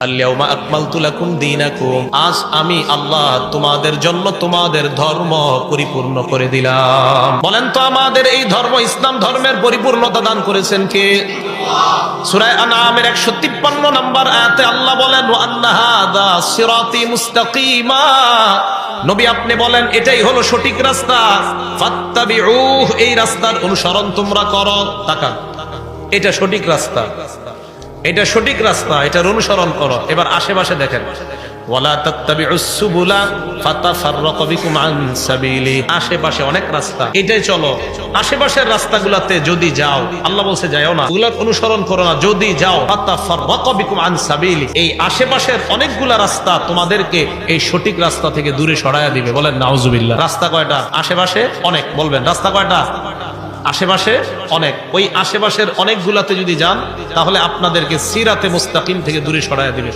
আল-ইয়াউমা আকমালতু লাকুম দীনাকুম, আজ আমি আল্লাহ তোমাদের জন্য তোমাদের ধর্ম পরিপূর্ণ করে দিলাম। বলেন তো আমাদের এই ধর্ম ইসলাম ধর্মের পরিপূর্ণতা দান করেছেন কে? সূরা আনআমের 153 নম্বর আয়াতে আল্লাহ বলেন ওয়া আন্না হাযা সিরাতি মুস্তাকিমা, নবী আপনি বলেন এটাই হলো সঠিক রাস্তা, ফাত্তাবিউহ, এই রাস্তার অনুসরণ তোমরা করো। তাকান, এটা সঠিক রাস্তা, এটা সঠিক রাস্তা, এটার অনুসরণ করো। এবার আশেপাশে দেখেন, ওয়ালা তাত্তাবিউস সুবুলা ফাতাফাররাকু বিকুম আন সাবিলি, আশেপাশে অনেক রাস্তা, এটাই চলো। আশেপাশের রাস্তাগুলোতে যদি যাও, আল্লাহ বলছে যাও না, ওগুলা অনুসরণ করো না। যদি যাও ফাতাফাররাকু বিকুম আন সাবিলি, এই আশেপাশের অনেকগুলা রাস্তা তোমাদেরকে এই সঠিক রাস্তা থেকে দূরে সরায়া দিবে। বলেন নাউজুবিল্লাহ। রাস্তা কয়টা? আশেপাশে অনেক। বলবেন রাস্তা কয়টা? আশেপাশে অনেক। ওই আশেপাশের অনেকগুলাতে যদি যান তাহলে আপনাদেরকে সিরাতে মুস্তাকিম থেকে দূরে সরায়া দিবে।